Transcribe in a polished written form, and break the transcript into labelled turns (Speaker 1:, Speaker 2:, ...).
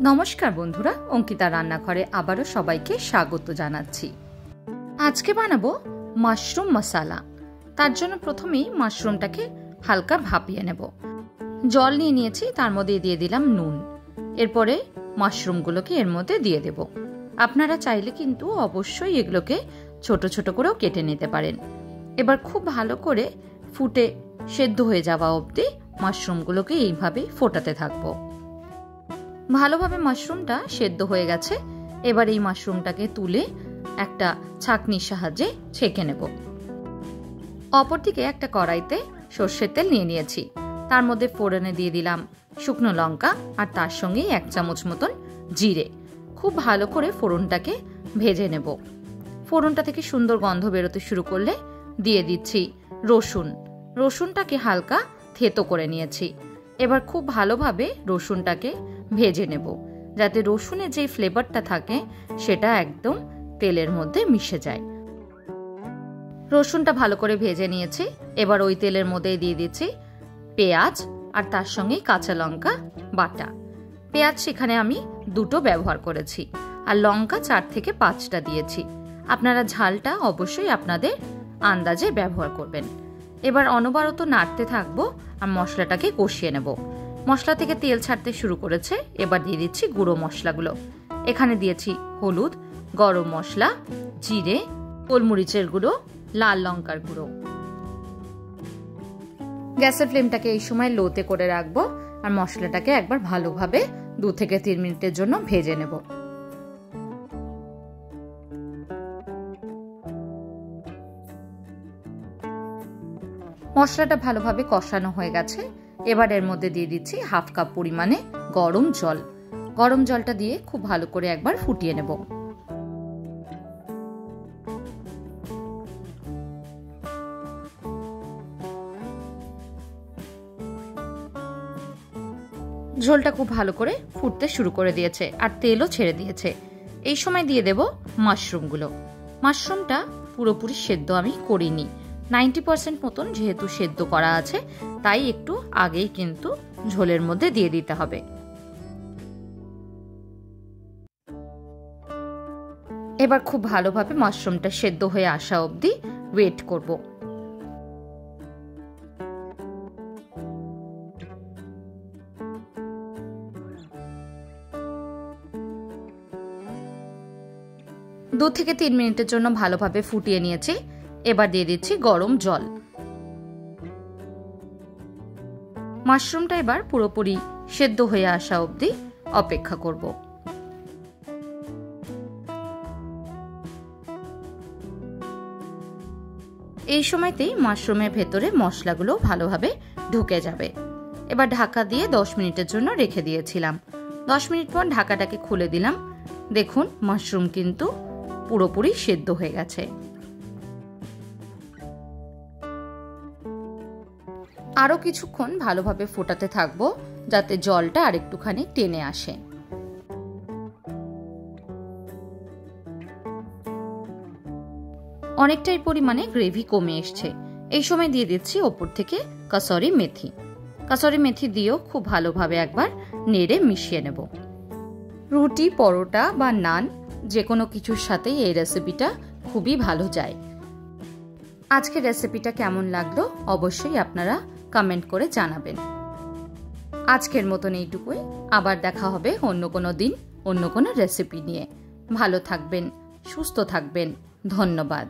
Speaker 1: নমস্কার বন্ধুরা, অঙ্কিতা রান্নাঘরে আবারও সবাইকে স্বাগত জানাচ্ছি। আজকে বানাবো মাশরুম মশলা। তার জন্য প্রথমেই মাশরুমটাকে হালকা ভাপিয়ে নেব। জল নিয়ে নিয়েছি, তার মধ্যে দিয়ে দিলাম নুন। এরপরে মাশরুমগুলোকে এর মধ্যে দিয়ে দেব। আপনারা চাইলে কিন্তু অবশ্যই এগুলোকে ছোট ছোট করেও কেটে নিতে পারেন। এবার খুব ভালো করে ফুটে সেদ্ধ হয়ে যাওয়া অবধি মাশরুমগুলোকে এইভাবেই ফোটাতে থাকবো। ভালোভাবে মাশরুমটা সেদ্ধ হয়ে গেছে। এবার এই মাশরুমটাকে তুলে একটা ছাঁকনির সাহায্যে ছেঁকে নেব। অপরদিকে একটা কড়াইতে সর্ষের তেল নিয়ে নিয়েছি, তার মধ্যে ফোড়নে দিয়ে দিলাম শুকনো লঙ্কা আর তার সঙ্গেই 1 চামচ মতন জিরে। খুব ভালো করে ফোড়নটাকে ভেজে নেব। ফোড়নটা থেকে সুন্দর গন্ধ বেরোতে শুরু করলে দিয়ে দিচ্ছি রসুনটাকে হালকা থেতো করে নিয়েছি। এবার খুব ভালোভাবে রসুনটাকে ভেজে নেব, যাতে রসুনের যে ফ্লেভারটা থাকে সেটা একদম তেলের মধ্যে মিশে যায়। রসুনটা ভালো করে ভেজে নিয়েছি। এবার ওই তেলের মধ্যে দিয়ে দিচ্ছি পেঁয়াজ আর তার সঙ্গে কাঁচা লঙ্কা বাটা। পেঁয়াজ সেখানে আমি 2টো ব্যবহার করেছি আর লঙ্কা 4 থেকে 5টা দিয়েছি। আপনারা ঝালটা অবশ্যই আপনাদের আন্দাজে ব্যবহার করবেন। এবার অনবরত নাড়তে থাকবো আর মশলাটাকে কষিয়ে নেব। মশলা থেকে তেল ছাড়তে শুরু করেছে। এবার দিয়ে দিচ্ছি গুঁড়ো মশলাগুলো। এখানে দিয়েছি হলুদ, গরম মশলা, জিরে, গোলমরিচের গুঁড়ো, লাল লঙ্কার গুঁড়ো। গ্যাসের ফ্লেমটাকে এই সময় লোতে করে রাখবো আর মশলাটাকে একবার ভালোভাবে 2 থেকে 3 মিনিটের জন্য ভেজে নেব। মশলাটা ভালোভাবে কষানো হয়ে গেছে। এবার এর মধ্যে দিয়ে দিচ্ছি 1/2 কাপ পরিমাণে গরম জল। গরম জলটা দিয়ে খুব ভালো করে একবার ফুটিয়ে নেব। ঝোলটা খুব ভালো করে ফুটতে শুরু করে দিয়েছে আর তেলও ছেড়ে দিয়েছে। এই সময় দিয়ে দেব মাশরুমগুলো। মাশরুমটা পুরোপুরি সেদ্ধ আমি করিনি, 90% মতন যেহেতু সেদ্ধ করা আছে, তাই একটু আগেই কিন্তু ঝোলের মধ্যে দিয়ে দিতে হবে। এবার খুব ভালোভাবে মাশরুমটা সেদ্ধ হয়ে আসা অবধি ওয়েট করব। দু থেকে 3 মিনিটের জন্য ভালোভাবে ফুটিয়ে নিয়েছি। এবার দিয়ে দিচ্ছি গরম জল। মাশরুমটা এবার পুরোপুরি সেদ্ধ হয়ে আসা অবধি অপেক্ষা করব। এই সময়তেই মাশরুমের ভেতরে মশলাগুলো ভালোভাবে ঢুকে যাবে। এবার ঢাকা দিয়ে 10 মিনিটের জন্য রেখে দিয়েছিলাম। 10 মিনিট পর ঢাকাটাকে খুলে দিলাম। দেখুন মাশরুম কিন্তু পুরোপুরি সেদ্ধ হয়ে গেছে। আরো কিছুক্ষণ ভালোভাবে ফোটাতে থাকবো, যাতে জলটা আরেকটুখানি টেনে আসে। অনেকটাই পরিমাণে গ্রেভি কমে এসছে। এই সময় দিয়ে দিচ্ছি ওপর থেকে কাসুরি মেথি। কাসুরি মেথি দিয়েও খুব ভালোভাবে একবার নেড়ে মিশিয়ে নেব। রুটি, পরোটা বা নান যে কোনো কিছুর সাথেই এই রেসিপিটা খুবই ভালো যায়। আজকের রেসিপিটা কেমন লাগলো অবশ্যই আপনারা কমেন্ট করে জানাবেন। আজকের মতন এইটুকুই। আবার দেখা হবে অন্য কোনো দিন অন্য কোনো রেসিপি নিয়ে। ভালো থাকবেন, সুস্থ থাকবেন। ধন্যবাদ।